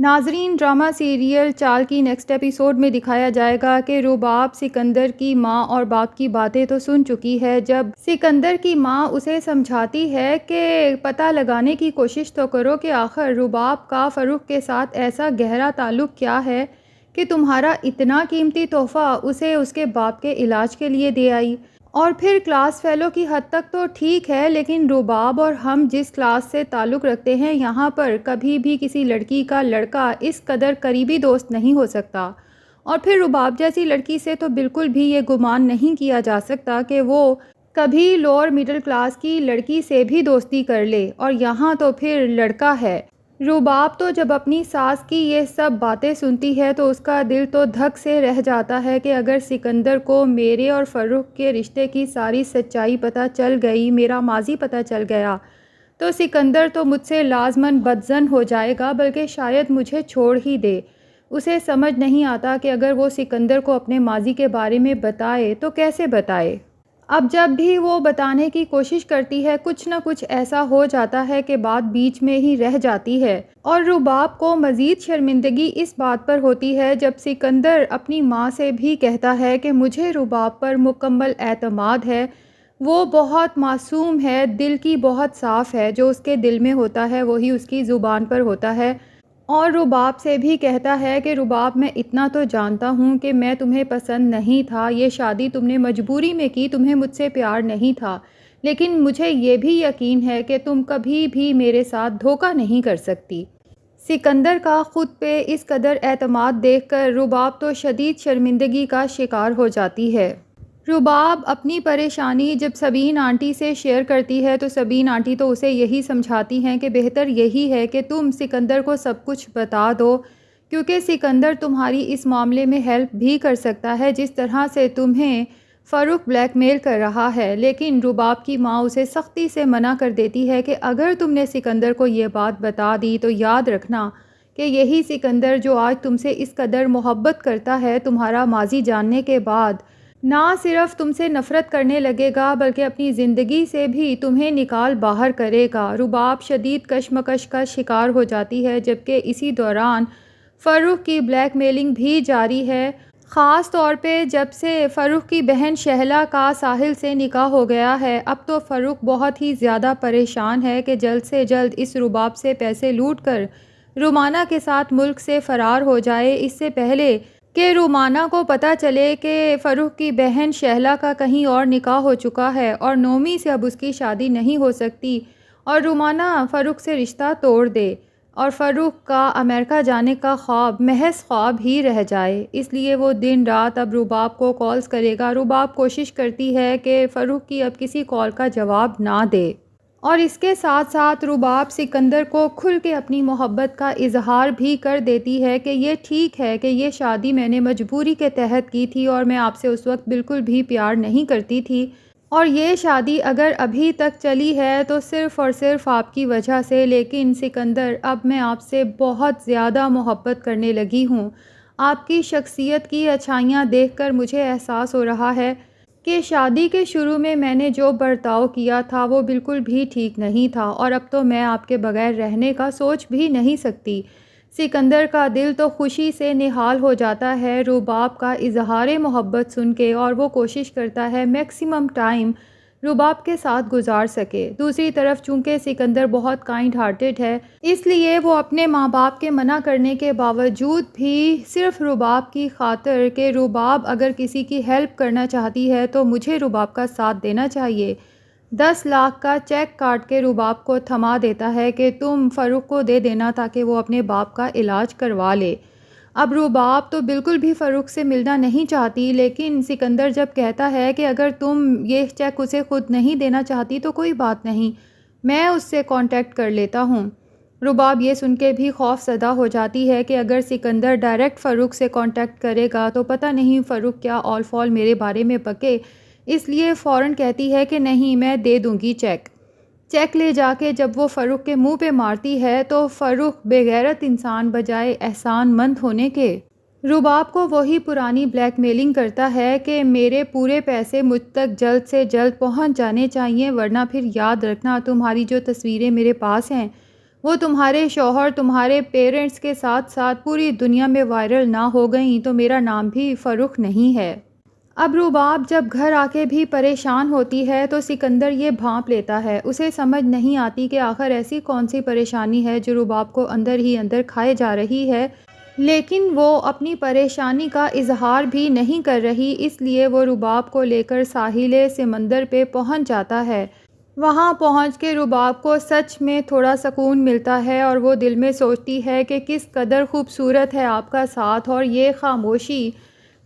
ناظرین، drama serial چال کی نیکسٹ ایپیسوڈ میں دکھایا جائے گا کہ رباب سکندر کی ماں اور باپ کی باتیں تو سن چکی ہے، جب سکندر کی ماں اسے سمجھاتی ہے کہ پتہ لگانے کی کوشش تو کرو کہ آخر رباب کا فاروق کے ساتھ ایسا گہرا تعلق کیا ہے کہ تمہارا اتنا قیمتی تحفہ اسے اس کے باپ کے علاج کے لیے دے آئی۔ اور پھر کلاس فیلو کی حد تک تو ٹھیک ہے، لیکن رباب اور ہم جس کلاس سے تعلق رکھتے ہیں یہاں پر کبھی بھی کسی لڑکی کا لڑکا اس قدر قریبی دوست نہیں ہو سکتا، اور پھر رباب جیسی لڑکی سے تو بالکل بھی یہ گمان نہیں کیا جا سکتا کہ وہ کبھی لوور مڈل کلاس کی لڑکی سے بھی دوستی کر لے، اور یہاں تو پھر لڑکا ہے۔ رباب تو جب اپنی ساس کی یہ سب باتیں سنتی ہے تو اس کا دل تو دھک سے رہ جاتا ہے کہ اگر سکندر کو میرے اور فاروق کے رشتے کی ساری سچائی پتہ چل گئی، میرا ماضی پتہ چل گیا، تو سکندر تو مجھ سے لازماً بدظن ہو جائے گا، بلکہ شاید مجھے چھوڑ ہی دے۔ اسے سمجھ نہیں آتا کہ اگر وہ سکندر کو اپنے ماضی کے بارے میں بتائے تو کیسے بتائے۔ اب جب بھی وہ بتانے کی کوشش کرتی ہے کچھ نہ کچھ ایسا ہو جاتا ہے کہ بات بیچ میں ہی رہ جاتی ہے، اور رباب کو مزید شرمندگی اس بات پر ہوتی ہے جب سکندر اپنی ماں سے بھی کہتا ہے کہ مجھے رباب پر مکمل اعتماد ہے، وہ بہت معصوم ہے، دل کی بہت صاف ہے، جو اس کے دل میں ہوتا ہے وہی اس کی زبان پر ہوتا ہے۔ اور رباب سے بھی کہتا ہے کہ رباب، میں اتنا تو جانتا ہوں کہ میں تمہیں پسند نہیں تھا، یہ شادی تم نے مجبوری میں کی، تمہیں مجھ سے پیار نہیں تھا، لیکن مجھے یہ بھی یقین ہے کہ تم کبھی بھی میرے ساتھ دھوکہ نہیں کر سکتی۔ سکندر کا خود پہ اس قدر اعتماد دیکھ کر رباب تو شدید شرمندگی کا شکار ہو جاتی ہے۔ رباب اپنی پریشانی جب سبین آنٹی سے شیئر کرتی ہے تو سبین آنٹی تو اسے یہی سمجھاتی ہیں کہ بہتر یہی ہے کہ تم سکندر کو سب کچھ بتا دو، کیونکہ سکندر تمہاری اس معاملے میں ہیلپ بھی کر سکتا ہے جس طرح سے تمہیں فاروق بلیک میل کر رہا ہے۔ لیکن رباب کی ماں اسے سختی سے منع کر دیتی ہے کہ اگر تم نے سکندر کو یہ بات بتا دی تو یاد رکھنا کہ یہی سکندر جو آج تم سے اس قدر محبت کرتا ہے، تمہارا ماضی جاننے کے بعد نہ صرف تم سے نفرت کرنے لگے گا بلکہ اپنی زندگی سے بھی تمہیں نکال باہر کرے گا۔ رباب شدید کشمکش کا شکار ہو جاتی ہے، جبکہ اسی دوران فاروق کی بلیک میلنگ بھی جاری ہے، خاص طور پہ جب سے فاروق کی بہن شہلا کا ساحل سے نکاح ہو گیا ہے۔ اب تو فاروق بہت ہی زیادہ پریشان ہے کہ جلد سے جلد اس رباب سے پیسے لوٹ کر رومانہ کے ساتھ ملک سے فرار ہو جائے، اس سے پہلے کہ رومانہ کو پتہ چلے کہ فاروق کی بہن شہلا کا کہیں اور نکاح ہو چکا ہے اور نومی سے اب اس کی شادی نہیں ہو سکتی، اور رومانہ فاروق سے رشتہ توڑ دے اور فاروق کا امریکہ جانے کا خواب محض خواب ہی رہ جائے۔ اس لیے وہ دن رات اب رباب کو کالز کرے گا۔ رباب کوشش کرتی ہے کہ فاروق کی اب کسی کال کا جواب نہ دے، اور اس کے ساتھ ساتھ رباب سکندر کو کھل کے اپنی محبت کا اظہار بھی کر دیتی ہے کہ یہ ٹھیک ہے کہ یہ شادی میں نے مجبوری کے تحت کی تھی اور میں آپ سے اس وقت بالکل بھی پیار نہیں کرتی تھی، اور یہ شادی اگر ابھی تک چلی ہے تو صرف اور صرف آپ کی وجہ سے، لیکن سکندر اب میں آپ سے بہت زیادہ محبت کرنے لگی ہوں۔ آپ کی شخصیت کی اچھائیاں دیکھ کر مجھے احساس ہو رہا ہے کہ شادی کے شروع میں نے جو برتاؤ کیا تھا وہ بالکل بھی ٹھیک نہیں تھا، اور اب تو میں آپ کے بغیر رہنے کا سوچ بھی نہیں سکتی۔ سکندر کا دل تو خوشی سے نہال ہو جاتا ہے رباب کا اظہار محبت سن کے، اور وہ کوشش کرتا ہے میکسیمم ٹائم رباب کے ساتھ گزار سکے۔ دوسری طرف چونکہ سکندر بہت کائنڈ ہارٹڈ ہے، اس لیے وہ اپنے ماں باپ کے منع کرنے کے باوجود بھی صرف رباب کی خاطر کہ رباب اگر کسی کی ہیلپ کرنا چاہتی ہے تو مجھے رباب کا ساتھ دینا چاہیے، 10 لاکھ کا چیک کاٹ کے رباب کو تھما دیتا ہے کہ تم فاروق کو دے دینا تاکہ وہ اپنے باپ کا علاج کروا لے۔ اب رباب تو بالکل بھی فاروق سے ملنا نہیں چاہتی، لیکن سکندر جب کہتا ہے کہ اگر تم یہ چیک اسے خود نہیں دینا چاہتی تو کوئی بات نہیں، میں اس سے کانٹیکٹ کر لیتا ہوں۔ رباب یہ سن کے بھی خوف زدہ ہو جاتی ہے کہ اگر سکندر ڈائریکٹ فاروق سے کانٹیکٹ کرے گا تو پتہ نہیں فاروق کیا آل فال میرے بارے میں بکے، اس لیے فوراً کہتی ہے کہ نہیں، میں دے دوں گی چیک۔ چیک لے جا کے جب وہ فاروق کے منہ پہ مارتی ہے تو فاروق بے غیرت انسان بجائے احسان مند ہونے کے رباب کو وہی پرانی بلیک میلنگ کرتا ہے کہ میرے پورے پیسے مجھ تک جلد سے جلد پہنچ جانے چاہیے، ورنہ پھر یاد رکھنا تمہاری جو تصویریں میرے پاس ہیں وہ تمہارے شوہر تمہارے پیرنٹس کے ساتھ ساتھ پوری دنیا میں وائرل نہ ہو گئیں تو میرا نام بھی فرخ نہیں ہے۔ اب رباب جب گھر آ کے بھی پریشان ہوتی ہے تو سکندر یہ بھانپ لیتا ہے۔ اسے سمجھ نہیں آتی کہ آخر ایسی کون سی پریشانی ہے جو رباب کو اندر ہی اندر کھائے جا رہی ہے، لیکن وہ اپنی پریشانی کا اظہار بھی نہیں کر رہی، اس لیے وہ رباب کو لے کر ساحل سمندر پہ پہنچ جاتا ہے۔ وہاں پہنچ کے رباب کو سچ میں تھوڑا سکون ملتا ہے اور وہ دل میں سوچتی ہے کہ کس قدر خوبصورت ہے آپ کا ساتھ اور یہ خاموشی۔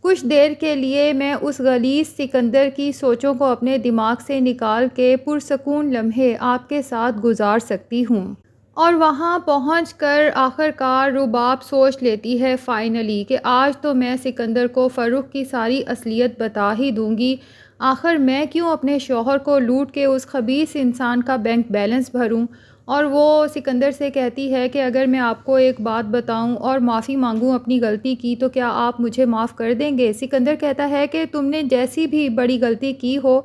کچھ دیر کے لیے میں اس غلیظ سکندر کی سوچوں کو اپنے دماغ سے نکال کے پرسکون لمحے آپ کے ساتھ گزار سکتی ہوں۔ اور وہاں پہنچ کر آخرکار رباب سوچ لیتی ہے فائنلی کہ آج تو میں سکندر کو فرخ کی ساری اصلیت بتا ہی دوں گی۔ آخر میں کیوں اپنے شوہر کو لوٹ کے اس خبیث انسان کا بینک بیلنس بھروں؟ اور وہ سکندر سے کہتی ہے کہ اگر میں آپ کو ایک بات بتاؤں اور معافی مانگوں اپنی غلطی کی تو کیا آپ مجھے معاف کر دیں گے؟ سکندر کہتا ہے کہ تم نے جیسی بھی بڑی غلطی کی ہو،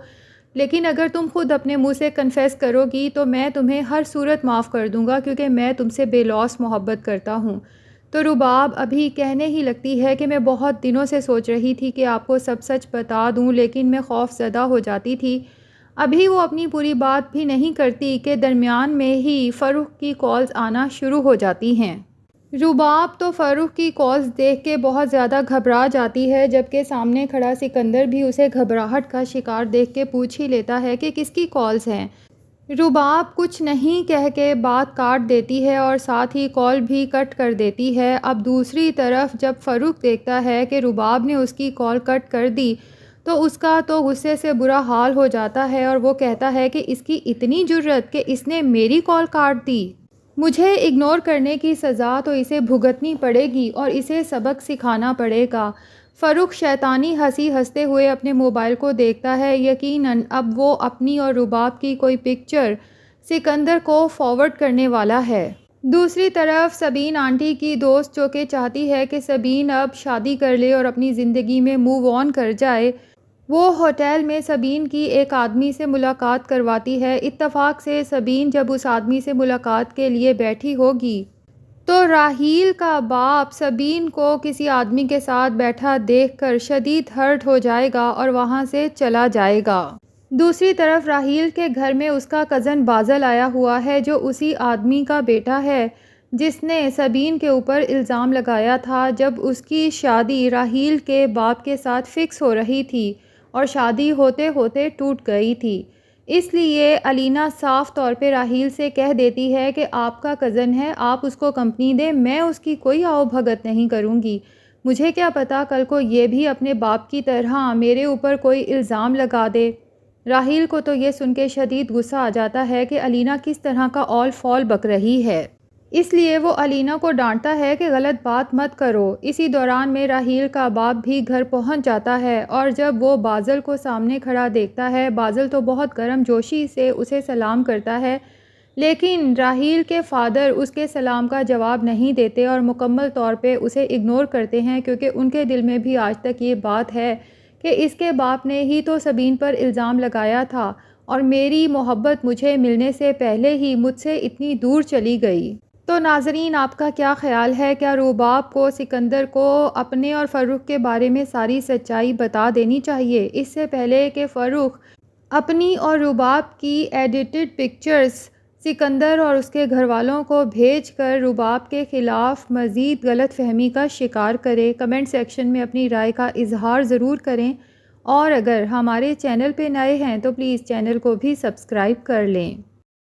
لیکن اگر تم خود اپنے منہ سے کنفیس کرو گی تو میں تمہیں ہر صورت معاف کر دوں گا کیونکہ میں تم سے بے لوث محبت کرتا ہوں۔ تو رباب ابھی کہنے ہی لگتی ہے کہ میں بہت دنوں سے سوچ رہی تھی کہ آپ کو سب سچ بتا دوں، لیکن میں خوف زدہ ہو جاتی تھی۔ ابھی وہ اپنی پوری بات بھی نہیں کرتی کہ درمیان میں ہی فرخ کی کالز آنا شروع ہو جاتی ہیں۔ رباب تو فرخ کی کالز دیکھ کے بہت زیادہ گھبرا جاتی ہے، جبکہ سامنے کھڑا سکندر بھی اسے گھبراہٹ کا شکار دیکھ کے پوچھ ہی لیتا ہے کہ کس کی کالز ہیں۔ رباب کچھ نہیں کہہ کے بات کاٹ دیتی ہے اور ساتھ ہی کال بھی کٹ کر دیتی ہے۔ اب دوسری طرف جب فرخ دیکھتا ہے کہ رباب نے اس کی کال کٹ کر دی تو اس کا تو غصے سے برا حال ہو جاتا ہے اور وہ کہتا ہے کہ اس کی اتنی جرأت کہ اس نے میری کال کاٹ دی۔ مجھے اگنور کرنے کی سزا تو اسے بھگتنی پڑے گی اور اسے سبق سکھانا پڑے گا۔ فرخ شیطانی ہنسی ہنستے ہوئے اپنے موبائل کو دیکھتا ہے۔ یقیناً اب وہ اپنی اور رباب کی کوئی پکچر سکندر کو فارورڈ کرنے والا ہے۔ دوسری طرف سبین آنٹی کی دوست جو کہ چاہتی ہے کہ سبین اب شادی کر لے اور اپنی زندگی میں موو آن کر جائے، وہ ہوٹل میں سبین کی ایک آدمی سے ملاقات کرواتی ہے۔ اتفاق سے سبین جب اس آدمی سے ملاقات کے لیے بیٹھی ہوگی تو راحیل کا باپ سبین کو کسی آدمی کے ساتھ بیٹھا دیکھ کر شدید ہرٹ ہو جائے گا اور وہاں سے چلا جائے گا۔ دوسری طرف راحیل کے گھر میں اس کا کزن بازل آیا ہوا ہے جو اسی آدمی کا بیٹا ہے جس نے سبین کے اوپر الزام لگایا تھا جب اس کی شادی راحیل کے باپ کے ساتھ فکس ہو رہی تھی اور شادی ہوتے ہوتے ٹوٹ گئی تھی۔ اس لیے الینا صاف طور پہ راحیل سے کہہ دیتی ہے کہ آپ کا کزن ہے، آپ اس کو کمپنی دیں، میں اس کی کوئی آؤ بھگت نہیں کروں گی۔ مجھے کیا پتا کل کو یہ بھی اپنے باپ کی طرح میرے اوپر کوئی الزام لگا دے۔ راحیل کو تو یہ سن کے شدید غصہ آ جاتا ہے کہ الینا کس طرح کا اول فال بک رہی ہے، اس لیے وہ الینا کو ڈانٹتا ہے کہ غلط بات مت کرو۔ اسی دوران میں راحیل کا باپ بھی گھر پہنچ جاتا ہے اور جب وہ بازل کو سامنے کھڑا دیکھتا ہے، بازل تو بہت گرم جوشی سے اسے سلام کرتا ہے، لیکن راحیل کے فادر اس کے سلام کا جواب نہیں دیتے اور مکمل طور پہ اسے اگنور کرتے ہیں کیونکہ ان کے دل میں بھی آج تک یہ بات ہے کہ اس کے باپ نے ہی تو سبین پر الزام لگایا تھا اور میری محبت مجھے ملنے سے پہلے ہی مجھ سے اتنی دور چلی گئی۔ تو ناظرین، آپ کا کیا خیال ہے؟ کیا رباب کو سکندر کو اپنے اور فرخ کے بارے میں ساری سچائی بتا دینی چاہیے اس سے پہلے کہ فرخ اپنی اور رباب کی ایڈیٹڈ پکچرز سکندر اور اس کے گھر والوں کو بھیج کر رباب کے خلاف مزید غلط فہمی کا شکار کرے؟ کمنٹ سیکشن میں اپنی رائے کا اظہار ضرور کریں اور اگر ہمارے چینل پہ نئے ہیں تو پلیز چینل کو بھی سبسکرائب کر لیں۔